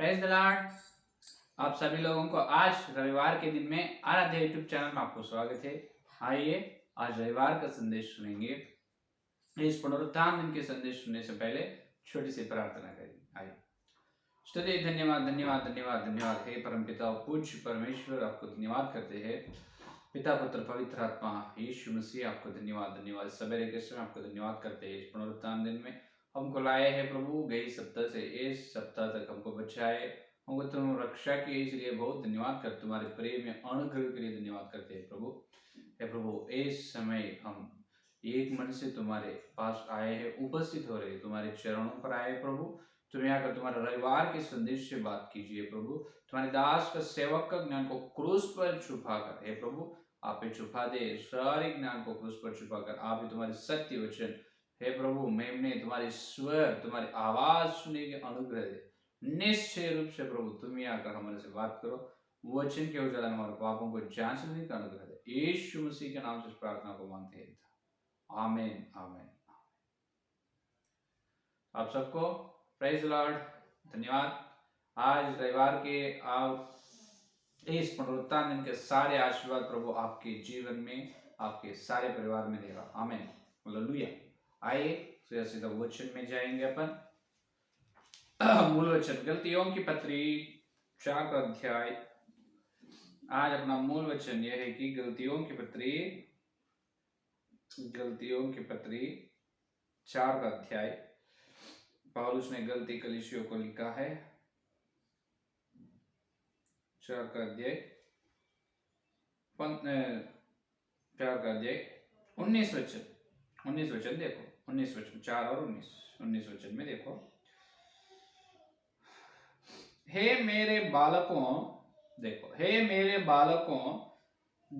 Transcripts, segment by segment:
Praise the Lord. आप सभी लोगों को आज रविवार के दिन में आराध्य यूट्यूब चैनल में आपको स्वागत है। आइए आज रविवार का संदेश सुनेंगे। इस पुनरुत्थान दिन के संदेश सुनने से पहले छोटी सी प्रार्थना करेंगे। आइए। स्तुति धन्यवाद धन्यवाद धन्यवाद धन्यवाद हे परम पिता पूज्य परमेश्वर, आपको धन्यवाद करते हैं। पिता पुत्र पवित्र आत्मा यीशु मसीह, आपको धन्यवाद धन्यवाद। सवेरे के समय आपको धन्यवाद करते हैं। इस पुनरुत्थान दिन में हमको लाए हैं प्रभु, गई सप्ताह से इस सप्ताह तक हमको बचाए, हमको तुम रक्षा की, इसलिए बहुत धन्यवाद कर। तुम्हारे प्रेम में अनुग्रह के लिए धन्यवाद करते हैं प्रभु। हे प्रभु, इस समय हम एक मन से तुम्हारे पास आए हैं, उपस्थित हो रहे, तुम्हारे चरणों पर आए प्रभु। तुम्हें आकर तुम्हारे रविवार के संदेश से बात कीजिए प्रभु। तुम्हारे दास का सेवक का ज्ञान को क्रूस पर छुपा कर, हे प्रभु आप ही छुपा दे। सारे ज्ञान को क्रूस पर छुपा कर आप ही तुम्हारे सत्य वचन, हे प्रभु मैंने तुम्हारी स्वर, तुम्हारी आवाज सुनने के अनुग्रह दे। निश्चय रूप से प्रभु तुम ही आकर हमारे से बात करो। वचन के उजाला में हमारे पापों को जांचने का अनुग्रह दे। यीशु मसीह के नाम से इस प्रार्थना को मांगते हैं। आमीन आमीन। आप सबको प्रेज लॉर्ड, धन्यवाद। आज रविवार के आप इस पुनरुत्थान दिन के सारे आशीर्वाद प्रभु आपके जीवन में, आपके सारे परिवार में देगा। आमीन हालेलुया। आइए सीधा वचन में जाएंगे अपन। मूल वचन गलतियों की पत्री 4 का अध्याय। आज अपना मूल वचन यह है कि गलतियों की पत्री 4 का अध्याय। पौलुस ने गलती कलीसियों को लिखा है। 4 का अध्याय 19 वचन देखो। 19 वचन 4 और 19 वचन में देखो। हे मेरे बालकों, देखो, हे मेरे बालकों,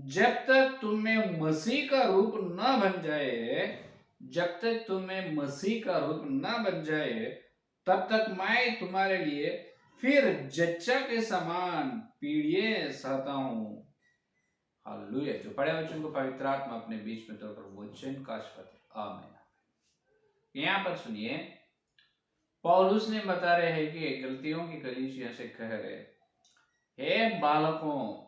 जब तक तुम्हें मसीह का रूप न बन जाए, जब तक तुम्हें मसीह का रूप न बन जाए, तब तक मैं तुम्हारे लिए फिर जच्चा के समान पीड़िए सहता हूं। हालेलुया। जो पढ़े वचन को पवित्र आत्मा अपने बीच में तोड़कर वचन का आशीर्वाद। आमीन। यहां पर सुनिए, पौलुस ने बता रहे हैं कि गलतियों की कलीसिया से कह रहे, हे बालकों,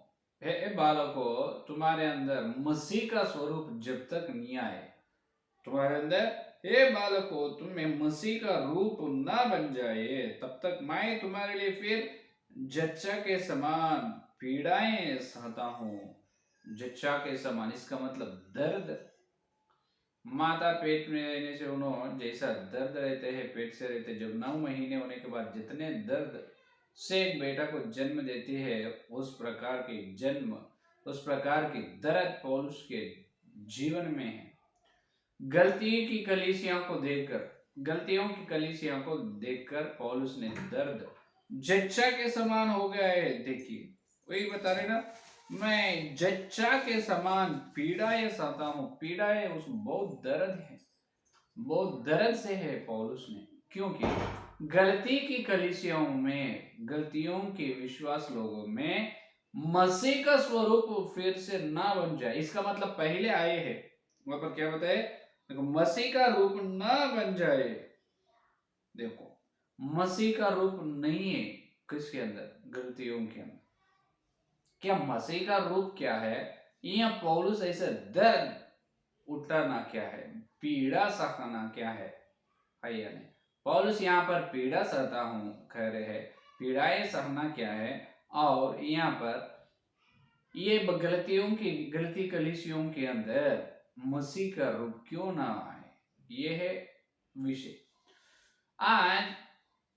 तुम्हारे अंदर मसीह का स्वरूप जब तक नहीं आए, तुम्हारे अंदर, हे बालकों, तुम्हें मसीह का रूप न बन जाए, तब तक मैं तुम्हारे लिए फिर जच्चा के समान पीड़ाएं सहता हूं। जच्चा के समान, इसका मतलब दर्द। माता पेट में रहने से उन्होंने जैसा दर्द रहते हैं, पेट से रहते, जब 9 महीने होने के बाद जितने दर्द से एक बेटा को जन्म देती है, उस प्रकार की दर्द पौलुस के जीवन में है। गलतियों की कलीसियाओं को देखकर पौलुस ने दर्द जच्चा के समान हो गया है। देखिए वही बता रहे ना, मैं जच्चा के समान पीड़ाएं सहता हूं। पीड़ाएं, उस बहुत दर्द है, बहुत दर्द से है पौलुस ने, क्योंकि गलती की कलीसियाओं में, गलतियों के विश्वास लोगों में मसीह का स्वरूप फिर से ना बन जाए। इसका मतलब पहले आए हैं वहां पर क्या बताए, देखो, मसीह का रूप ना बन जाए। देखो, मसीह का रूप नहीं है किसके अंदर, गलतियों के अंदर। क्या मसीह का रूप क्या है? यहाँ पौलुस ऐसे दर्द उठाना क्या है, पीड़ा सहना क्या है या नहीं? पौलुस यहाँ पर पीड़ा सहता हूं कह रहे हैं, पीड़ाएं सहना क्या है? और यहाँ पर ये गलती कलीसियों के अंदर मसीह का रूप क्यों ना आए, ये है विषय। आज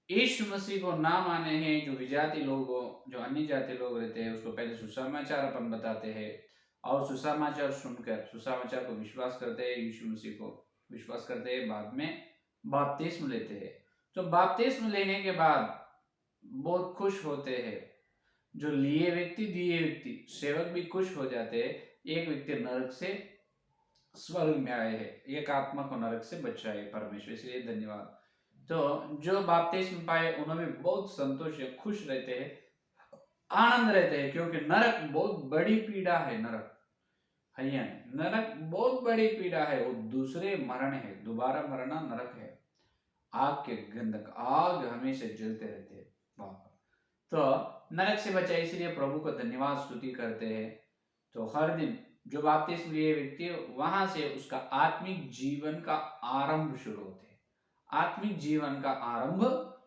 यीशु मसीह को ना माने हैं जो विजाति लोग, जो अन्य जाति लोग रहते हैं, उसको पहले सुसमाचार अपन बताते हैं, और सुसमाचार सुनकर सुसमाचार को विश्वास करते हैं, यीशु मसीह को विश्वास करते हैं, बाद में बपतिस्म लेते हैं। तो बपतिस्म लेने के बाद बहुत खुश होते हैं। जो दिए व्यक्ति सेवक भी खुश हो जाते हैं। एक व्यक्ति नरक से स्वर्ग में आए हैं, एक आत्मा को नरक से बचाए परमेश्वर, इसलिए धन्यवाद। तो जो बपतिस्म पाए उन्होंने बहुत संतोष है, खुश रहते हैं, आनंद रहते हैं, क्योंकि नरक बहुत बड़ी पीड़ा है। नरक बहुत बड़ी पीड़ा है, वो दूसरे मरण है, दोबारा मरना नरक है। आग के गंधक, आग हमेशा जलते रहते हैं वहां पर। तो नरक से बचा, इसलिए प्रभु को धन्यवाद स्तुति करते हैं। तो हर दिन जो बपतिस्मा लिए व्यक्ति, वहां से उसका आत्मिक जीवन का आरंभ शुरू होते हैं, आत्मिक जीवन का आरंभ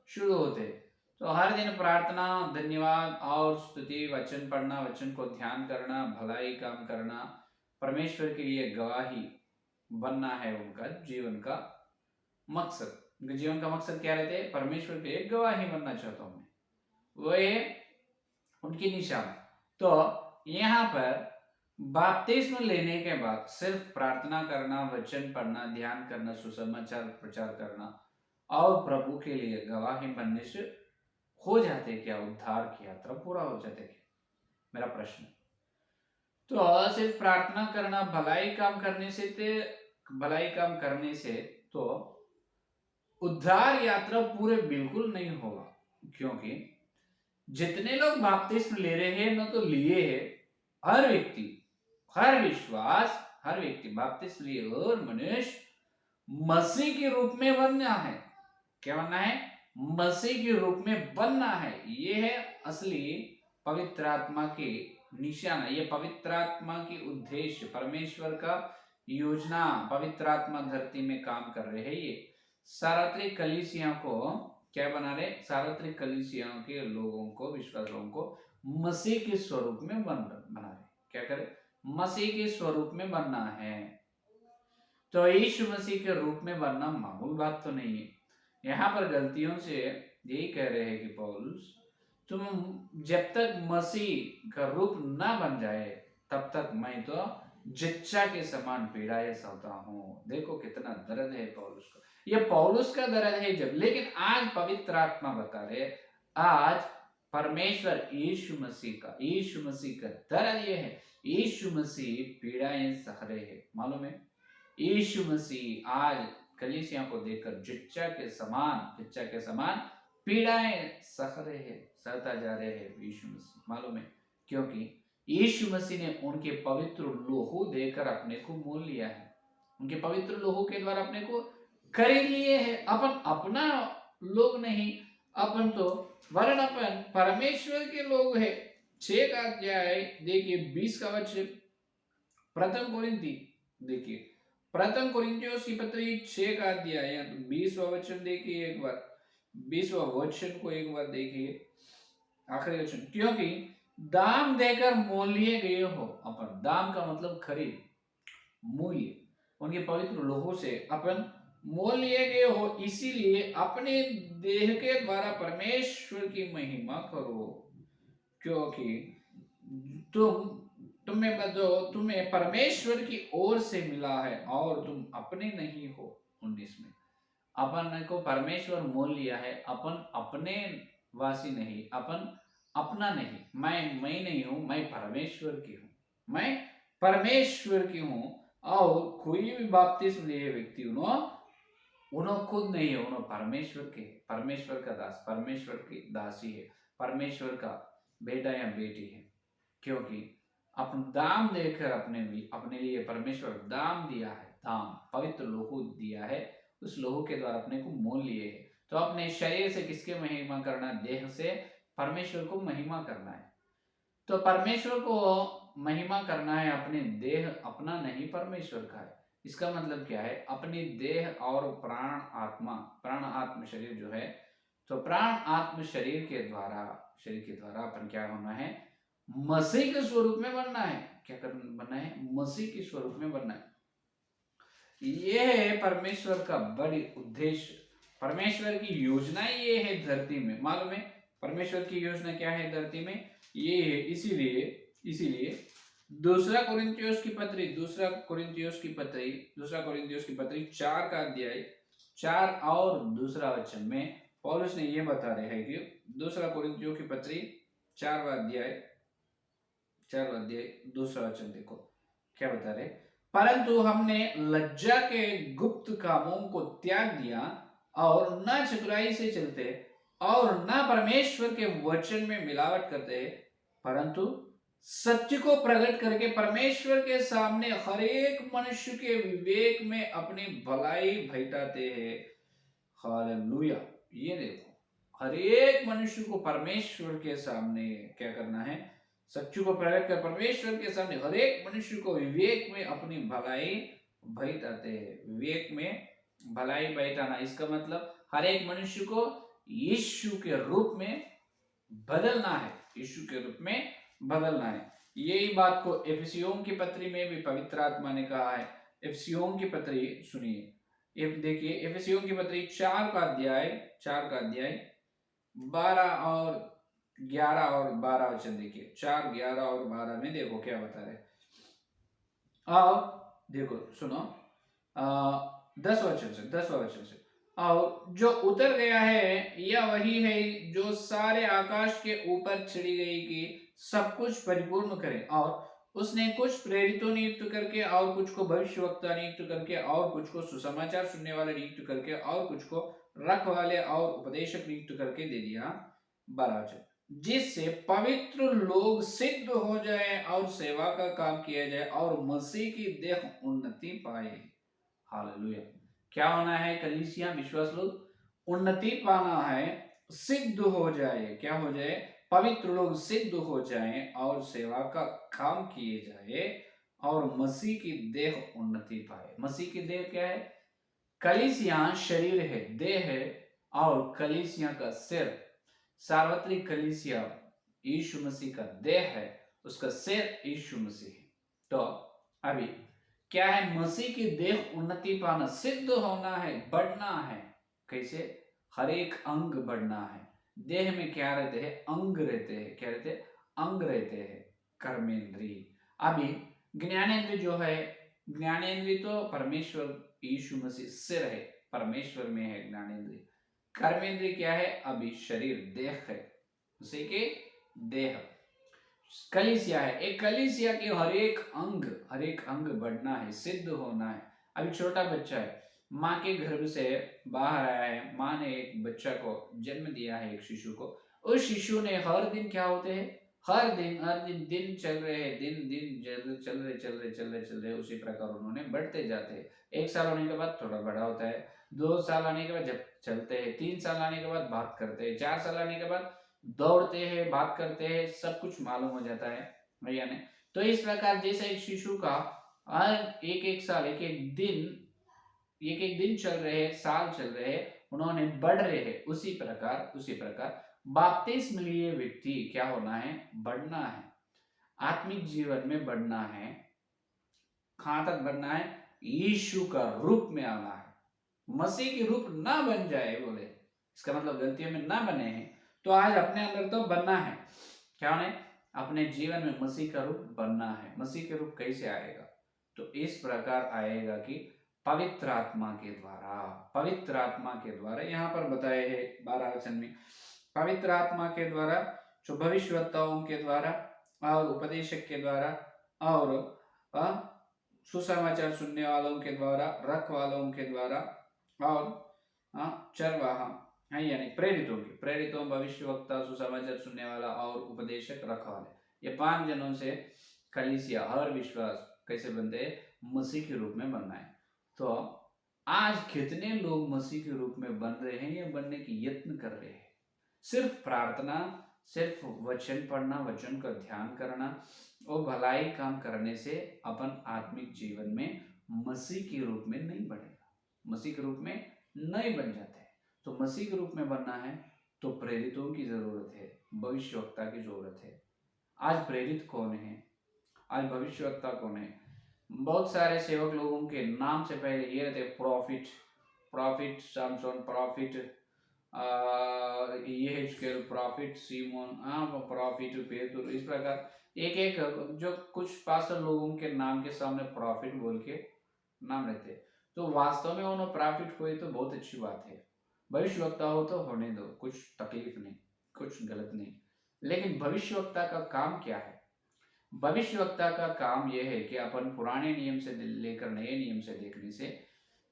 शुरू होते हैं। तो हर दिन प्रार्थना, धन्यवाद और स्तुति, वचन पढ़ना, वचन को ध्यान करना, भलाई काम करना, परमेश्वर के लिए गवाही बनना है उनका जीवन का मकसद। उनके जीवन का मकसद क्या रहते हैं? परमेश्वर के लिए गवाही बनना चाहता हूं मैं, वो ये उनकी निशान। तो यहाँ पर बपतिस्मा लेने के बाद सिर्फ प्रार्थना करना, वचन पढ़ना, ध्यान करना, सुसमाचार प्रचार करना और प्रभु के लिए गवाही बनने से हो जाते क्या? उद्धार की यात्रा पूरा हो जाते क्या? मेरा प्रश्न। तो सिर्फ प्रार्थना करना, भलाई काम करने से तो उद्धार यात्रा पूरे बिल्कुल नहीं होगा, क्योंकि जितने लोग बपतिस्मा ले रहे हैं ना, तो लिए है हर व्यक्ति, हर विश्वास, हर व्यक्ति बपतिस्मा लिए और मनुष्य मसीह के रूप में बनना है। क्या बनना है? मसीह के रूप में बनना है। ये है असली पवित्र आत्मा की निशाना, ये पवित्र आत्मा की उद्देश्य, परमेश्वर का योजना। पवित्र आत्मा धरती में काम कर रहे हैं। ये सार्वत्रिक कलीसिया को क्या बना रहे? सार्वत्रिक कलीसिया के लोगों को, विश्वास लोगों को मसीह के स्वरूप में बना रहे। क्या करे? मसीह के स्वरूप में बनना है। तो यीशु मसीह के रूप में बनना मामूल बात तो नहीं है। यहाँ पर गलतियों से यही कह रहे हैं कि पौलुस, तुम जब तक मसीह का रूप ना बन जाए तब तक मैं तो जच्चा के समान पीड़ाए सहता हूँ। देखो कितना दर्द है पौलुस का, ये पौलुस का दर्द है जब। लेकिन आज पवित्र आत्मा बता रहे, आज परमेश्वर यीशु मसीह का दर्द ये है। यीशु मसीह पीड़ाएं सह रहे हैं, मालूम है? यीशु मसीह आज कलीसिया को देखकर जच्चा के समान पीड़ाएं सह रहे हैं, सहता जा रहे हैं यीशु मसीह, मालूम है? क्योंकि यीशु मसीह ने उनके पवित्र लोहू देकर अपने को मोल लिया है। उनके पवित्र लोहू के द्वारा अपने को खरीद लिए है। अपन अपना लोग नहीं, अपन तो वरन अपन परमेश्वर के लोग है। 6 का अध्याय देखिए 20 का वचन, प्रथम कोरिन्थी देखिए, प्रथम कोरिन्थियों की पत्री 6 का अध्याय 20वां वचन देखिए एक बार, 20वां वचन को एक बार देखिए, आखिरी वचन। क्योंकि दाम देकर मोल लिए गए हो। अपन दाम का मतलब खरीद, मूल्य, उनके पवित्र लोगों से अपन मोल लिए गए हो, इसीलिए अपने देह के द्वारा परमेश्वर की महिमा करो। क्योंकि तुम्हें परमेश्वर की ओर से मिला है और तुम अपने नहीं हो। 19 में अपन को परमेश्वर मोल लिया है, अपन अपने वासी नहीं, अपन अपना नहीं। मैं नहीं हूं, मैं परमेश्वर की हूं, मैं परमेश्वर की हूं। और कोई भी बपतिस्मा लिए व्यक्ति उन्होंने खुद नहीं है, उन्होंने परमेश्वर के, परमेश्वर का दास, परमेश्वर की दासी है, परमेश्वर का बेटा या बेटी है। क्योंकि अपन दाम देकर अपने लिए परमेश्वर दाम दिया है, दाम पवित्र लोहू दिया है, उस लोहू के द्वारा अपने को मोल लिए है। तो अपने शरीर से किसके महिमा करना? देह से परमेश्वर को महिमा करना है। तो परमेश्वर को महिमा करना है, अपने देह अपना नहीं परमेश्वर का है। इसका मतलब क्या है? अपनी देह और प्राण आत्म शरीर जो है, तो प्राण आत्म शरीर के द्वारा अपन क्या होना है? मसीह के स्वरूप में बनना है। क्या बनना है? मसीह के स्वरूप में बनना है। यह है परमेश्वर का बड़ी उद्देश्य, परमेश्वर की योजना ये है धरती में, मालूम है? परमेश्वर की योजना क्या है धरती में? ये है। इसीलिए दूसरा कोरिन्थियोस की पत्री 4 का अध्याय 4 और दूसरा वचन में पौलुस ने ये बता रहे हैं कि दूसरा कोरिन्थियों की पत्री 4वां अध्याय दूसरा वचन देखो क्या बता रहे? परंतु हमने लज्जा के गुप्त कामों को त्याग दिया और न चतुराई से चलते और न परमेश्वर के वचन में मिलावट करते, परंतु सत्य को प्रकट करके परमेश्वर के सामने हर एक मनुष्य के विवेक में अपनी भलाई भैठाते हैं। हालेलुया। ये देखो, हर एक मनुष्य को परमेश्वर के सामने क्या करना है, सच्चू को प्रकट कर परमेश्वर के सामने हर एक मनुष्य को विवेक में अपनी भलाई बैठाते हैं। विवेक में भलाई बैठाना, इसका मतलब हर एक मनुष्य को यीशु के रूप में बदलना है, यीशु के रूप में बदलना है। यही बात को एफिसियों की पत्री में भी पवित्र आत्मा ने कहा है। एफिसियों की पत्री सुनिए, देखिए एफिसियों की पत्री 4 का अध्याय 12 और 11 और 12 वचन देखिए। 4, 11 और 12 में देखो क्या बता रहे। अब देखो सुनो 10वां वचन से, और जो उतर गया है यह वही है जो सारे आकाश के ऊपर छिड़ी गई कि सब कुछ परिपूर्ण करे। और उसने कुछ प्रेरितों नियुक्त करके, और कुछ को भविष्यवक्ता नियुक्त करके, और कुछ को सुसमाचार सुनने वाले नियुक्त करके, और कुछ को रखवाले और उपदेशक नियुक्त करके दे दिया। 12 वचन, जिससे पवित्र लोग सिद्ध हो जाए और सेवा का काम किया जाए और मसीह की देह उन्नति पाए। हालेलुया। क्या होना है? कलीसिया विश्वास लोग उन्नति पाना है, सिद्ध हो जाए। क्या हो जाए? पवित्र लोग सिद्ध हो जाए और सेवा का काम किए जाए और मसीह की देह उन्नति पाए। मसीह की देह क्या है? कलीसिया शरीर है, देह है, और कलीसिया का सिर, सार्वत्रिक कलीसिया यीशु मसीह का देह है, उसका सिर यीशु मसीह है। तो अभी क्या है? मसीह की देह उन्नति पाना, सिद्ध होना है, बढ़ना है। कैसे? हर एक अंग बढ़ना है। देह में क्या रहते हैं? अंग रहते हैं। क्या रहते हैं? अंग रहते हैं। कर्मेंद्रिय। अभी ज्ञानेंद्रिय जो है, ज्ञानेंद्रिय तो परमेश्वर यीशु मसीह सिर है, परमेश्वर में है ज्ञानेंद्रिय। कर्मेंद्रिय क्या है? अभी शरीर, देह है, उसी के देह। कलीसिया है, एक कलीसिया के हर एक अंग बढ़ना है, सिद्ध होना है। अभी छोटा बच्चा है, माँ के गर्भ से बाहर आया है, माँ ने एक बच्चा को जन्म दिया है, एक शिशु को। उस शिशु ने हर दिन क्या होते हैं? हर दिन दिन चल रहे हैं, दिन चल रहे, उसी प्रकार उन्होंने बढ़ते जाते हैं। 1 साल होने के बाद थोड़ा बड़ा होता है, 2 साल आने के बाद जब चलते हैं, 3 साल आने के बाद बात करते हैं, 4 साल आने के बाद दौड़ते हैं, बात करते हैं, सब कुछ मालूम हो जाता है भैया ने। तो इस प्रकार जैसे एक शिशु का एक साल, एक एक दिन चल रहे हैं, साल चल रहे हैं, उन्होंने बढ़ रहे हैं, उसी प्रकार बपतिस्म लिए व्यक्ति क्या होना है? बढ़ना है, आत्मिक जीवन में बढ़ना है। कहां तक बढ़ना है? यीशु का रूप में आना है। मसीह की रूप ना बन जाए, बोले इसका मतलब गलतियों में ना बने हैं, तो आज अपने अंदर तो बनना है। क्या होने? अपने जीवन में मसीह का रूप बनना है। मसीह के रूप कैसे आएगा? तो इस प्रकार आएगा कि पवित्र आत्मा के द्वारा, पवित्र आत्मा के द्वारा। यहाँ पर बताए है 12 वचन में, पवित्र आत्मा के द्वारा, जो भविष्यवक्ताओं के द्वारा और उपदेशक के द्वारा और सुसमाचार सुनने वालों के द्वारा, रखवालों के द्वारा और चरवाहा है, यानी प्रेरितों, भविष्यवक्ता, सुसमाचार सुनने वाला और उपदेशक, रखवाले, ये 5 जनों से कलीसिया हर विश्वास कैसे बनते हैं? मसीह के रूप में बनना है। तो आज कितने लोग मसीह के रूप में बन रहे हैं या बनने की यत्न कर रहे हैं? सिर्फ प्रार्थना, सिर्फ वचन पढ़ना, वचन का ध्यान करना और भलाई काम करने से अपन आत्मिक जीवन में मसीह के रूप में नहीं बढ़ेगा, मसीह के रूप में नहीं बन जाते। तो मसीह के रूप में बनना है तो प्रेरितों की जरूरत है, भविष्यवक्ता की जरूरत है। आज प्रेरित कौन है? आज भविष्यवक्ता कौन है? बहुत सारे सेवक लोगों के नाम से पहले ये रहते, प्रॉफिट सामसन, प्रॉफिट यहेजकेल, प्रॉफिट सीमोन, प्रॉफिट पेतुर, इस प्रकार एक जो कुछ पास्टर लोगों के नाम के सामने प्रॉफिट बोल के नाम रहते। तो वास्तव में उन्होंने प्रॉफिट हुए तो बहुत अच्छी बात है, भविष्यवक्ता हो तो होने दो, कुछ तकलीफ नहीं, कुछ गलत नहीं। लेकिन भविष्यवक्ता का काम क्या है? भविष्यवक्ता का काम यह है कि अपन पुराने नियम से लेकर नए नियम से देखने से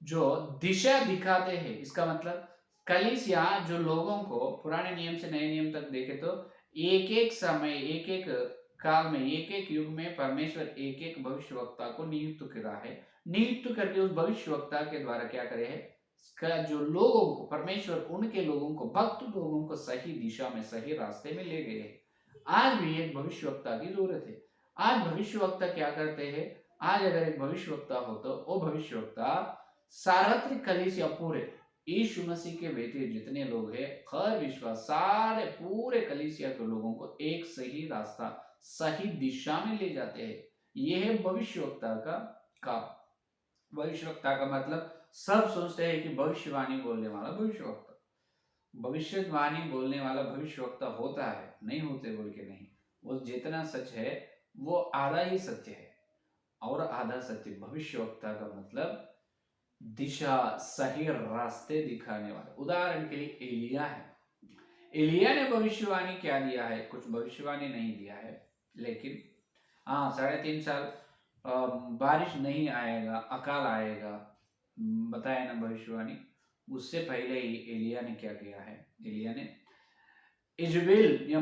जो दिशा दिखाते हैं, इसका मतलब कलीसिया जो लोगों को पुराने नियम से नए नियम तक देखे तो एक एक समय, एक एक काल में, एक एक युग में परमेश्वर एक भविष्यवक्ता को नियुक्त करा है, नियुक्त करके उस भविष्यवक्ता के द्वारा क्या करे है? का जो लोगों को, परमेश्वर उनके लोगों को, भक्त लोगों को सही दिशा में, सही रास्ते में ले गए हैं। आज भी एक भविष्यवक्ता की जरूरत है। आज भविष्यवक्ता क्या करते हैं? आज अगर एक भविष्यवक्ता हो तो वो भविष्यवक्ता सार्वत्रिक कलीसिया, पूरे यीशु मसीह के बेटे जितने लोग हैं, हर विश्वास, सारे पूरे कलीसिया के लोगों को एक सही रास्ता, सही दिशा में ले जाते हैं। यह है भविष्यवक्ता का काम। भविष्यवक्ता का मतलब सब सोचते हैं कि भविष्यवाणी बोलने वाला भविष्यवक्ता, भविष्यवाणी बोलने वाला भविष्यवक्ता होता है, नहीं होते बोल के नहीं। वो जितना सच है वो आधा ही सत्य है और आधा सत्य। भविष्यवक्ता का मतलब दिशा, सही रास्ते दिखाने वाले। उदाहरण के लिए एलिया है। एलिया ने भविष्यवाणी क्या दिया है? कुछ भविष्यवाणी नहीं दिया है, लेकिन हाँ 3.5 साल बारिश नहीं आएगा, अकाल आएगा, बताया ना भविष्यवाणी। उससे पहले ही एलिया ने क्या किया है? एलिया ने इजबेल या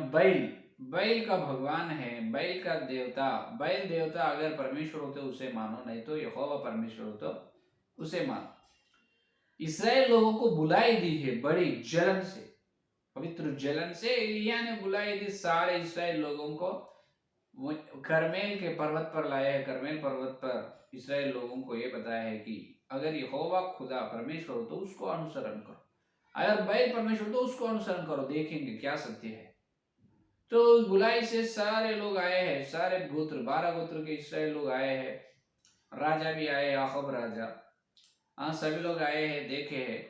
बैल का भगवान है, बैल का देवता, बैल देवता अगर परमेश्वर हो तो उसे मानो, नहीं तो यहोवा परमेश्वर हो तो उसे मानो। इसराइल लोगों को बुलाई दी है बड़ी जलन से, पवित्र जलन से एलिया ने बुलाई दी सारे इसराइल लोगों को। करमेल के पर्वत पर लाया है। करमेल पर्वत पर इसराइल लोगों को यह बताया है कि अगर यहोवा खुदा परमेश्वर हो तो उसको अनुसरण करो, अगर बैल परमेश्वर तो उसको अनुसरण करो, देखेंगे क्या सत्य है। तो उस बुलाई से सारे लोग आए हैं, सारे गोत्र, 12 गोत्र के इसराइल लोग आए हैं, राजा भी आए, याकूब राजा, हाँ सभी लोग आए हैं, देखे हैं।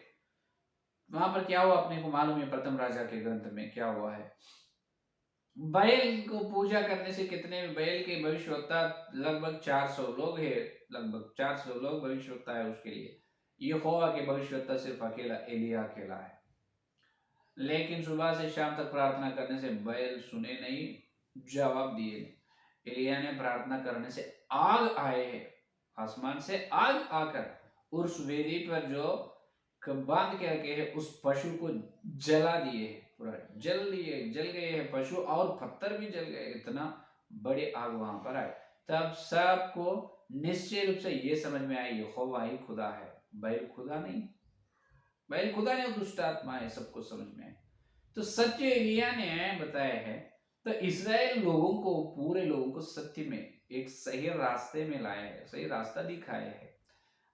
वहां पर क्या हुआ अपने को मालूम है, प्रथम राजा के ग्रंथ में क्या हुआ है। बैल को पूजा करने से कितने, बैल के भविष्यवक्ता लगभग 400 लोग है, लगभग 400 लोग भविष्यवक्ता है उसके लिए। यहोवा के भविष्यवक्ता सिर्फ अकेला एलिया अकेला है। लेकिन सुबह से शाम तक प्रार्थना करने से बैल सुने नहीं, जवाब दिए नहीं। एलिया ने प्रार्थना करने से आग आए है, आसमान से आग आकर उस वेदी पर जो बांध के रखे है उस पशु को जला दिए है, पूरा जल गए हैं पशु, और पत्थर भी जल गए, इतना बड़ी आग वहां पर आए। तब सबको निश्चय रूप से ये समझ में आया यहोवा ही खुदा है, बैल खुदा नहीं, बैल खुदा नहीं, दुष्ट आत्मा है, सबको समझ में आए। तो सत्य एलिया ने बताया है। तो इस्राएल लोगों को, पूरे लोगों को सत्य में एक सही रास्ते में लाया है, सही रास्ता दिखाया है।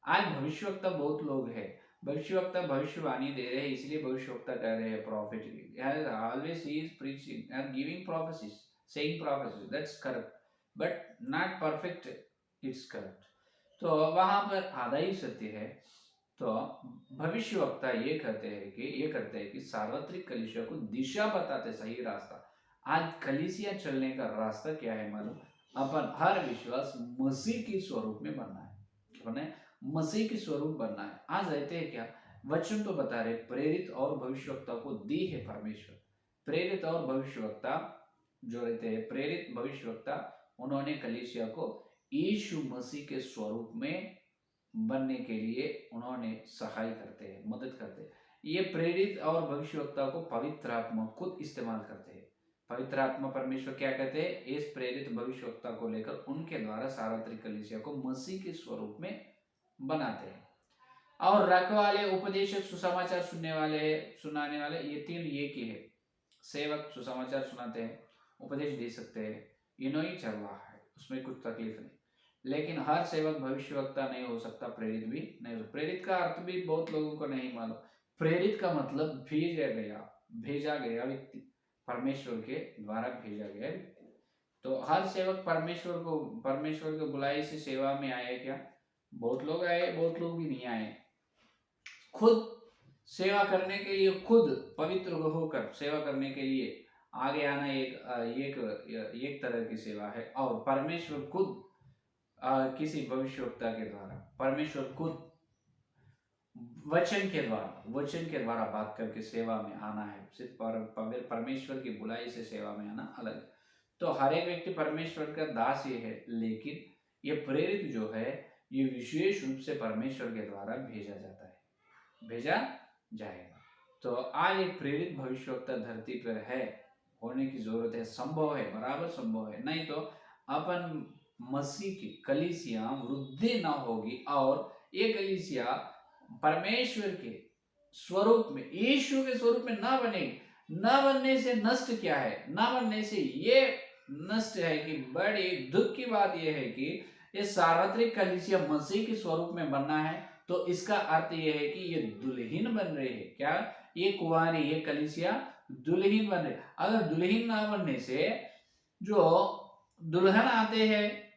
आज भविष्यवक्ता बहुत लोग हैं, भविष्यवक्ता भविष्यवाणी दे रहे हैं, इसलिए भविष्यवक्ता कह रहे हैं profit, always he is preaching and giving prophecies, saying prophecies, that's correct, but not perfect, it's correct। तो वहां पर आधा ही सत्य है। तो भविष्यवक्ता ये करते हैं कि सार्वत्रिक कलीसिया को दिशा बताते, सही रास्ता। आज कलीसिया चलने का रास्ता क्या है मालूम? अपन हर विश्वास मसीह की स्वरूप में बनना है, मसीह की स्वरूप बनना है। आज रहते हैं क्या, वचन तो बता रहे, प्रेरित और भविष्यवक्ता को दी है परमेश्वर। प्रेरित और भविष्यवक्ता जो रहते हैं, प्रेरित भविष्यवक्ता, उन्होंने कलीसिया को यीशु मसीह के स्वरूप में बनने के लिए उन्होंने सहाय करते हैं, मदद करते हैं। ये प्रेरित और भविष्यवक्ता को पवित्र आत्मा खुद इस्तेमाल करते हैं। पवित्र आत्मा परमेश्वर क्या कहते हैं, इस प्रेरित भविष्यवक्ता को लेकर उनके द्वारा सार्वत्रिक कलीसिया को मसीह के स्वरूप में बनाते हैं। और रखवाले, उपदेशक, सुसमाचार सुनने वाले, सुनाने वाले, ये तीन एक ही है। सेवक सुसमाचार सुनाते हैं, उपदेश दे सकते हैं, इन्हों ही चल रहा है, उसमें कुछ तकलीफ नहीं। लेकिन हर सेवक भविष्यवक्ता नहीं हो सकता, प्रेरित भी नहीं हो सकता। प्रेरित का अर्थ भी बहुत लोगों को नहीं मालूम। प्रेरित का मतलब भेजा गया व्यक्ति, परमेश्वर के द्वारा भेजा गया व्यक्ति। तो हर सेवक परमेश्वर के बुलाई से सेवा में आए क्या? बहुत लोग आए, बहुत लोग भी नहीं आए। खुद सेवा करने के लिए, खुद पवित्र होकर सेवा करने के लिए आगे आना एक तरह की सेवा है। और परमेश्वर खुद किसी भविष्यवक्ता के द्वारा, परमेश्वर खुद वचन के द्वारा बात करके सेवा में आना है। सिर्फ परमेश्वर की बुलाई से सेवा में आना अलग। तो हर एक व्यक्ति परमेश्वर का दास ही है, लेकिन ये प्रेरित जो है ये विशेष रूप से परमेश्वर के द्वारा भेजा जाएगा। तो आज एक प्रेरित भविष्यवक्ता धरती पर है, होने की जरूरत है, संभव है, बराबर संभव है। नहीं तो अपन मसीह की कलीसिया वृद्धि ना होगी और ये कलीसिया परमेश्वर के स्वरूप में, यीशु के स्वरूप में ना बने, ना बनने से नष्ट क्या है, ना बनने से ये नष्ट है कि बड़ी दुख की बात यह है कि ये सार्वत्रिक कलीसिया मसीह के स्वरूप में बनना है, तो इसका अर्थ यह है कि ये दुल्हन बन रही है। क्या? ये कुंवारी, ये कलीसिया दुल्हन बन रही। अगर दुल्हन ना बनने से जो दुल्हन आते हैं,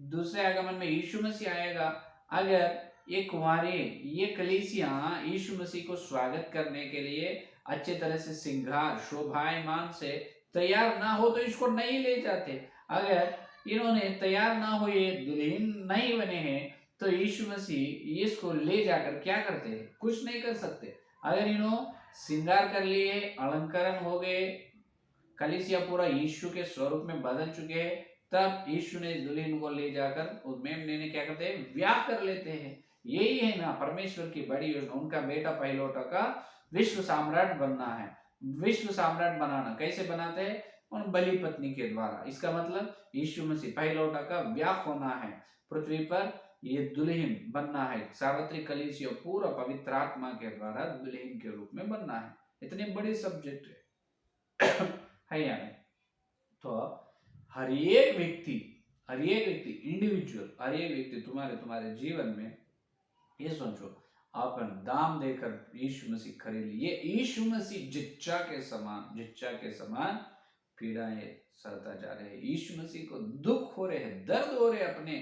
दूसरे आगमन में यीशु मसीह आएगा। अगर ये कुंवारी, ये कलीसिया यीशु मसीह को स्वागत करने के लिए अच्छे तरह से श्रृंगार शोभायमान से तैयार ना हो तो इसको नहीं ले जाते। अगर इन्होंने तैयार ना हो, ये दुल्हन नहीं बने हैं, तो यीशु मसीह इसको ले जाकर क्या करते हैं? कुछ नहीं कर सकते। अगर इन्हों श्रृंगार कर लिए, अलंकरण हो गए, कलीसिया पूरा यीशु के स्वरूप में बदल चुके हैं, तब यीशु ने दुल्हन को ले जाकर उस मेमने ने क्या करते हैं? ब्याह कर लेते हैं। यही है ना परमेश्वर की बड़ी योजना। उनका बेटा पहिलौठा का विश्व सम्राट बनना है। विश्व सम्राट बनाना कैसे बनाते हैं? उन बलि पत्नी के द्वारा। इसका मतलब यीशु मसीह पहिलौठा का ब्याह होना है पृथ्वी पर, ये दुल्हन बनना है। सार्वत्रिक कलीसिया पूरा पवित्र आत्मा के द्वारा दुल्हन के रूप में बनना है। इतने बड़े सब्जेक्ट है या नहीं? तो हर एक व्यक्ति इंडिविजुअल, हर एक व्यक्ति तुम्हारे जीवन में ये सोचो, अपन दाम देकर यीशु मसीह खरीद लिए। ये यीशु मसीह जिच्चा के समान पीड़ाएं सहता जा रहे हैं। यीशु मसीह को दुख हो रहे हैं, दर्द हो रहे हैं अपने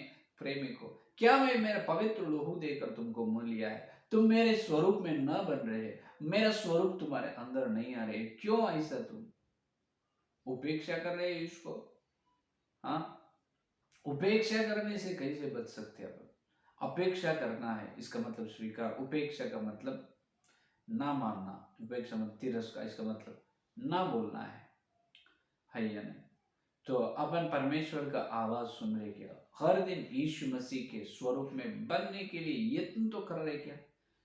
प्रेमी को। क्या मैं मेरा पवित्र लोहू देकर तुमको मोल लिया है, तुम मेरे स्वरूप में न बन रहे, मेरा स्वरूप तुम्हारे अंदर नहीं आ रहे, क्यों ऐसा तुम उपेक्षा कर रहे हैं इसको? हाँ, उपेक्षा करने से कैसे बच सकते हैं? अपेक्षा करना है, इसका मतलब स्वीकार। उपेक्षा का मतलब ना मानना, उपेक्षा मतलब तिरस्कार, इसका मतलब ना बोलना है या नहीं? तो अपन परमेश्वर का आवाज सुन रहे क्या? हर दिन यीशु मसीह के स्वरूप में बनने के लिए यत्न तो कर रहे क्या?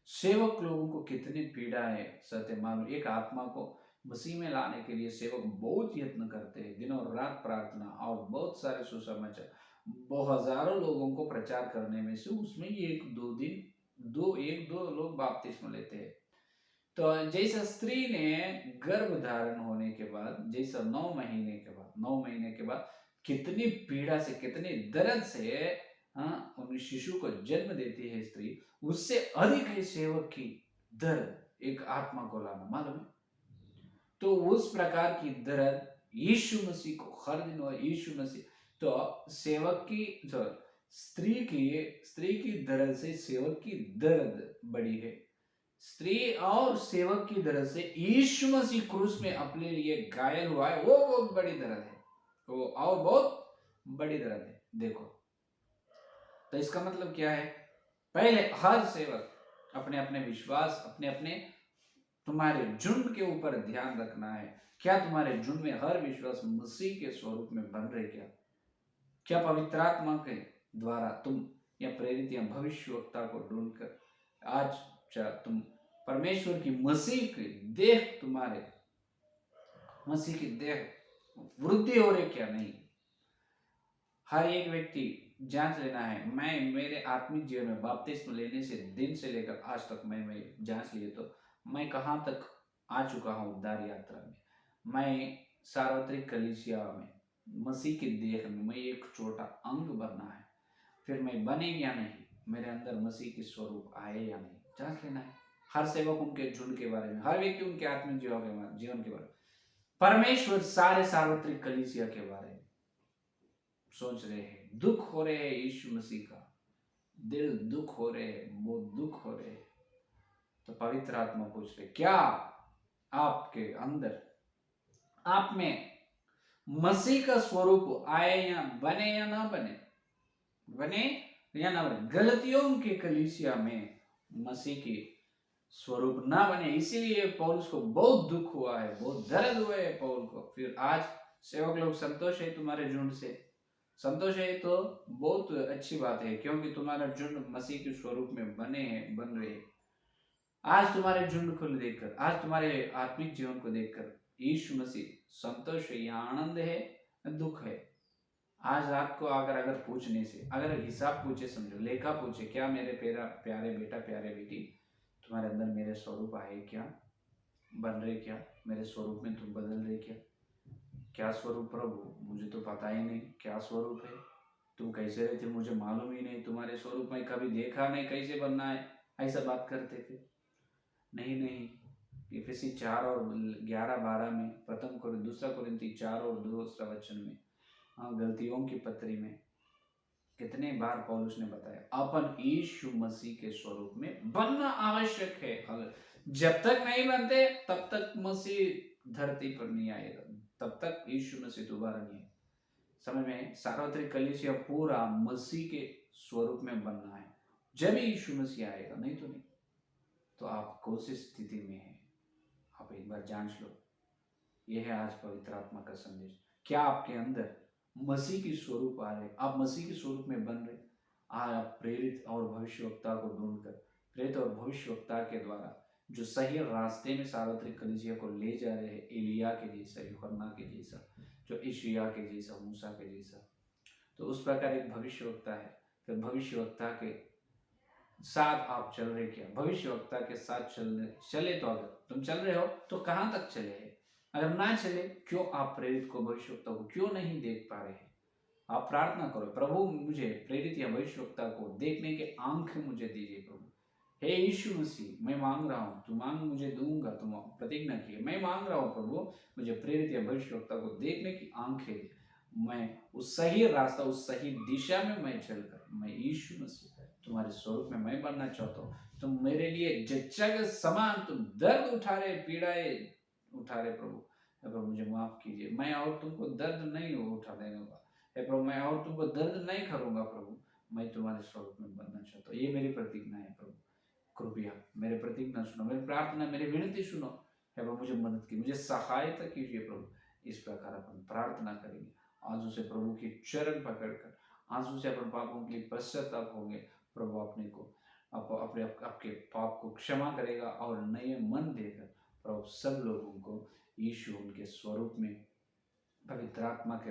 सेवक लोगों को कितनी पीड़ा है सत्य मालूम। एक आत्मा को मसीह में लाने के लिए सेवक बहुत यत्न करते हैं, दिनों रात प्रार्थना और बहुत सारे सुसमाचार, हजारों लोगों को प्रचार करने में से उसमें एक दो लोग बपतिस्मा लेते हैं। तो जैसा स्त्री ने गर्भ धारण होने के बाद, जैसा 9 महीने के बाद कितनी पीड़ा से, कितनी दर्द से उन शिशु को जन्म देती है स्त्री, उससे अधिक है सेवक की दर्द एक आत्मा को लाना, मालूम है? तो उस प्रकार की दर्द यीशु मसीह को हर दिन हो। यीशु मसीह तो सेवक की, जो स्त्री की दर्द से सेवक की दर्द बड़ी है। स्त्री और सेवक की दर्द से यीशु मसीह क्रूस में अपने लिए घायल हुआ है, वो बहुत बड़ी दर्द है, वो और बहुत बड़ी दर्द है। देखो, तो इसका मतलब क्या है? पहले हर सेवक अपने अपने विश्वास, अपने अपने तुम्हारे झुंड के ऊपर ध्यान रखना है। क्या तुम्हारे झुंड में हर विश्वास मसीह के स्वरूप में बन रहे क्या? क्या पवित्र आत्मा के द्वारा तुम या प्रेरित या भविष्यवक्ता को ढूंढकर आज तुम परमेश्वर की मसीह की देह, तुम्हारे मसीह की देह वृद्धि हो रही क्या? नहीं। हर एक व्यक्ति जांच लेना है। मैं मेरे आत्मिक जीवन में बपतिस्मा लेने से दिन से लेकर आज तक मैं जांच लिए तो मैं कहाँ तक आ चुका हूँ उद्धार यात्रा में। मैं सार्वत्रिक कलीसिया में मसीह की देह में मैं एक छोटा अंग बनना है। फिर मैं बने या नहीं, मेरे अंदर मसीह की स्वरूप आए या नहीं, जांच लेना है। हर सेवक उनके झुंड के बारे में, हर व्यक्ति उनके आत्मिक जीवन के बारे में, परमेश्वर सारे सार्वत्रिक कलीसिया के बारे में सोच रहे हैं। दुख हो रहे हैं यीशु मसीह का, दिल दुख हो रहे हैं, बहुत दुख हो रहे हैं। तो पवित्र आत्मा पूछ रहे, क्या आपके अंदर, आप में मसीह का स्वरूप आए या बने या ना बने, बने या ना बने? गलतियों के कलीसिया में मसीह की स्वरूप ना बने, इसीलिए पौलुस को बहुत दुख हुआ है, बहुत दर्द हुआ है पौल को। फिर आज सेवक लोग संतोष है तुम्हारे झुंड से, संतोष है तो बहुत अच्छी बात है, क्योंकि तुम्हारा झुंड मसीह के स्वरूप में बन रहे हैं। आज तुम्हारे झुंड को देखकर, आज तुम्हारे आत्मिक जीवन को देखकर यीशु मसीह संतोष है या आनंद है, दुख है? आज रात को अगर पूछने से, अगर हिसाब पूछे, समझो लेखा पूछे, क्या मेरे प्यारे बेटा प्यारे बेटी, तुम्हारे अंदर मेरे स्वरूप आए क्या, बन रहे क्या, मेरे स्वरूप में तुम बदल रहे क्या? क्या स्वरूप प्रभु, मुझे तो पता ही नहीं क्या स्वरूप है, तुम कैसे रहते मुझे मालूम ही नहीं, तुम्हारे स्वरूप में कभी देखा नहीं, कैसे बनना है, ऐसा बात करते थे। नहीं नहीं, इफिसी 4:11-12 में, दूसरा कुरिन्ती 4:2 में, हाँ, गलतियों की पत्री में कितने बार पौलुस ने बताया अपन यीशु मसीह के स्वरूप में बनना आवश्यक है। जब तक नहीं बनते तब तक मसीह धरती पर नहीं आएगा, तब तक यीशु मसीह दोबारा नहीं आएगा। समझ में? सार्वत्रिक कलीसिया पूरा मसीह के स्वरूप में बनना है, जब यीशु मसीह आएगा, नहीं तो नहीं। तो आप कौन सी स्थिति में है, आप एक बार जांच लो। यह है आज पवित्र आत्मा का संदेश। क्या आपके अंदर मसीह की स्वरूप आ रहे, आप मसीह के स्वरूप में बन रहे? आज आप प्रेरित और भविष्यवक्ता को ढूंढकर, प्रेरित और भविष्यवक्ता के द्वारा जो सही रास्ते में सार्वत्रिक कलीसिया को ले जा रहे हैं, एलिया के जैसा, यूहन्ना के जैसा, जो ईशिया के जैसा, मूसा के जैसा, तो उस प्रकार एक भविष्यवक्ता है। फिर भविष्यवक्ता के साथ आप चल रहे क्या? भविष्यवक्ता के साथ चले तो अगर तुम चल रहे हो तो कहां तक चले हैं? अगर ना चले, क्यों आप प्रेरित को, भविष्यवक्ता को क्यों नहीं देख पा रहे हैं? आप प्रार्थना करो, प्रभु मुझे प्रेरित या भविष्यवक्ता को देखने के आंख मुझे दीजिए प्रभु। हे यीशु मसीह, मैं मांग रहा हूँ, तू मांग मुझे दूंगा, तुम प्रतिज्ञा किए, मैं मांग रहा हूँ प्रभु, मुझे प्रेरित या भविष्यवक्ता को देखने की आंखें दे। मैं उस सही रास्ता, उस सही दिशा में मैं चलकर, मैं यीशु मसीह तुम्हारे स्वरूप में मैं बनना चाहता हूँ। तुम मेरे लिए जच्चा के समान तुम दर्द उठा रहे, पीड़ाए उठा रहे प्रभु। प्रभु मुझे माफ कीजिए, मैं और तुमको दर्द नहीं उठा देने का, हे प्रभु, मैं और तुमको दर्द नहीं करूंगा प्रभु, मैं तुम्हारे स्वरूप में बनना चाहता हूँ। ये मेरी प्रतिज्ञा है प्रभु, कृपया मेरे प्रतिज्ञा सुनो, मेरी प्रार्थना, मेरी विनती सुनो। हे प्रभु मुझे मदद की, मुझे सहायता कीजिए प्रभु। इस प्रकार अपन प्रार्थना करेंगे, आंसू से प्रभु की चरण पकड़कर, आंसू से अपन पापों के लिए पश्चाताप होंगे। प्रभु अपने को अपने आपके पाप को क्षमा करेगा और नए मन देकर प्रभु सब लोगों को यीशु उनके स्वरूप में पवित्र आत्मा के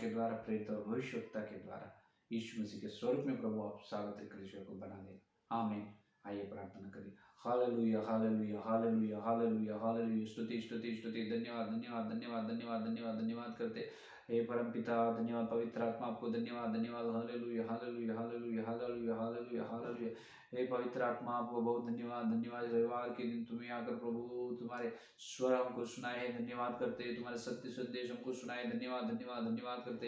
द्वारा प्रेरित और भविष्यवक्ता के द्वारा यीशु मसीह के स्वरूप में प्रभु आप सार्वत्रिक कलीसिया को बना दे। आमीन। आइए प्रार्थना करें। हालेलुया हालेलुया हालेलुया हालेलुया हालेलुया, स्तुति स्तुति स्तुति, धन्यवाद धन्यवाद धन्यवाद धन्यवाद धन्यवाद धन्यवाद करते हे परम पिता, धन्यवाद पवित्र आत्मा, आपको धन्यवाद धन्यवाद। हालेलुया हालेलुया हालेलुया हालेलुया हालेलुया हालेलुया। हे पवित्र आत्मा, आपको बहुत धन्यवाद धन्यवाद। रविवार के दिन तुम्हें आकर प्रभु तुम्हारे स्वर हमको सुनाए हैं, धन्यवाद करते, तुम्हारे सत्य संदेश हमको सुनाए, धन्यवाद धन्यवाद धन्यवाद करते।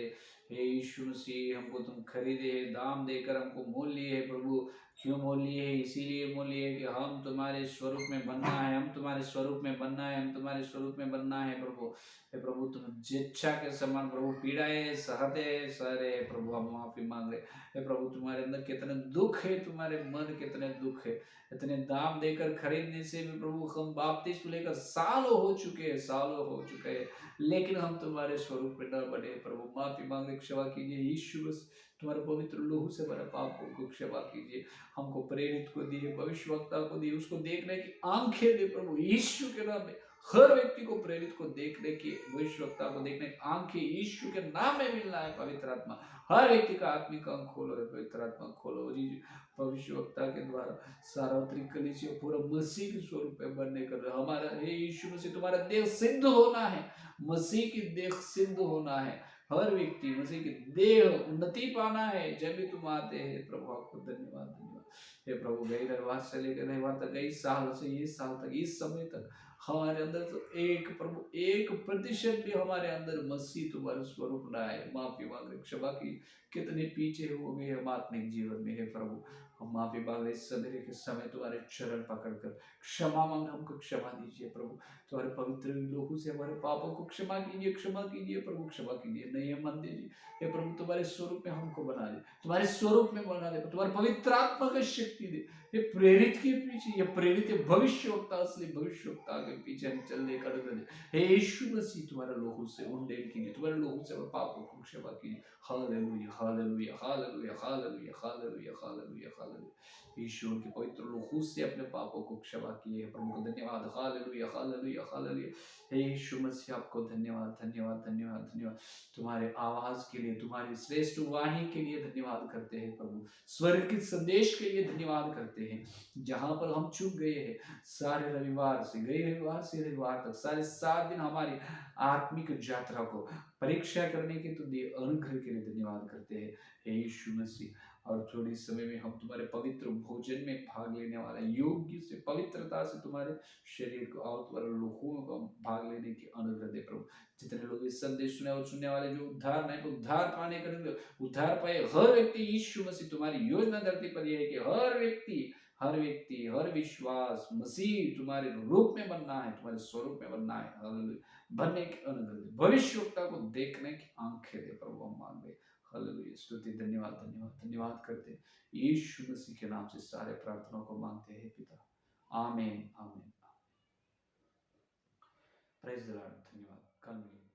हे यीशु मसीह, हमको तुम खरीदे, दाम देकर हमको मोल लिए है प्रभु। क्यों मोल लिए है? इसीलिए मोल लिए कि हम तुम्हारे स्वरूप में बनना है, हम तुम्हारे स्वरूप में बनना है, हम तुम्हारे स्वरूप में बनना है प्रभु। हे प्रभु, तुम जिच्छा के समान प्रभु पीड़ाए सहते सह रहे प्रभु, हम माफी मांग रहे। हे प्रभु, तुम्हारे अंदर कितने दुख है, तुम्हारे मन कितने दुख है, इतने दाम देकर खरीदने से भी प्रभु हम बपतिस्मा लेकर सालों हो चुके हैं, सालों हो चुके हैं, लेकिन हम तुम्हारे स्वरूप में न बने प्रभु। माफी मांगने क्षमा कीजिए यीशु मसीह, तुम्हारे पवित्र लोहू से हमारे पापों को क्षमा कीजिए। हमको प्रेरित को दिए, भविष्यवक्ता को दिए, उसको देखने की आंखें दे प्रभु यीशु के नाम में। हर व्यक्ति को प्रेरित को देखने की, भविष्यवक्ता को देखने की आंखें यीशु के नाम में मिलना है। पवित्र आत्मा हर व्यक्ति का आत्मिक अंक खोलो, पवित्र आत्मा खोलो जी। भविष्यवक्ता के द्वारा सार्वत्रिक कलीसिया पूरा मसीह के स्वरूप में बनने कर हमारा, हे यीशु मसीह, तुम्हारा देह सिद्ध होना है, मसीह की देह सिद्ध होना है। हर व्यक्ति मसीह की देह उन्नति पाना है, जब भी तुम आते हैं प्रभु। आपको धन्यवाद धन्यवाद हे प्रभु। गई रविवार से लेकर रविवार तक, कई साल से इस साल तक, इस समय तक हमारे अंदर तो एक प्रभु 1% भी हमारे अंदर मसीह तुम्हारे स्वरूप ना आए। माफी मांग रहे, क्षमा की, कितने पीछे हो गए हम आत्मिक जीवन में। हे प्रभु, हम माफी मांग रहे, इस सवेरे के समय तुम्हारे चरण पकड़कर क्षमा मांग, हमको क्षमा दीजिए प्रभु। तुम्हारे पवित्र लोगों से हमारे पापों को क्षमा कीजिए, क्षमा कीजिए प्रभु, क्षमा कीजिए। नहीं है मन दीजिए हे प्रभु, तुम्हारे स्वरूप में हमको बना दे, तुम्हारे स्वरूप में बना दे, तुम्हारे पवित्र आत्मा का शक्ति दे। ये प्रेरित के पीछे, ये प्रेरित भविष्यवक्ता, असली भविष्यवक्ता के पीछे हम चलने का दे। हे यीशु मसीह, तुम्हारे लोगों से उन्नति कीजिए, तुम्हारे लोगों से पापों को क्षमा कीजिए। हालेलुया हालेलुया हालेलुया हालेलुया हालेलुया हालेलुया हालेलुया। यीशु के पवित्र लहू से अपने पापों को क्षमा किए। प्रभु को धन्यवाद, हालेलुया हालेलुया हालेलुया। हे यीशु मसीह, आपको धन्यवाद धन्यवाद धन्यवाद धन्यवाद। तुम्हारे आवाज के लिए, तुम्हारी श्रेष्ठ वाणी के लिए धन्यवाद करते हैं प्रभु। स्वर्ग के संदेश के लिए धन्यवाद करते हैं। जहां पर हम चूक गए हैं, सारे रविवार से रविवार तक सारे 7 दिन हमारी आत्मिक यात्रा को परीक्षा करने के तो दिए अनुग्रह के लिए धन्यवाद करते हैं हे यीशु मसीह। और थोड़ी समय में हम तुम्हारे पवित्र भोजन में भाग लेने वाला, योग्य से पवित्रता से तुम्हारे शरीर को और तुम्हारे लोगों को भाग लेने की अनुग्रह दे प्रभु। जितने लोग इस संदेश सुने और सुनने वाले जो उद्धार नहीं तो उद्धार पाने का उद्धार पाए हर व्यक्ति, यीशु मसीह तुम्हारी योजना धरती पर यह है कि हर व्यक्ति हर विश्वास मसीह तुम्हारे रूप में बनना है, तुम्हारे स्वरूप में बनना है। हालेलुया। बनने की अनुग्रह दे, भविष्यता को देखने की आंखें दे प्रभु, हम मांगे। हालेलुया। स्तुति, धन्यवाद धन्यवाद धन्यवाद करते हैं यीशु मसीह के नाम से सारे प्रार्थनाओं को मांगते हैं पिता। आमीन आमीन। Praise the Lord. धन्यवाद। कल मिलेंगे।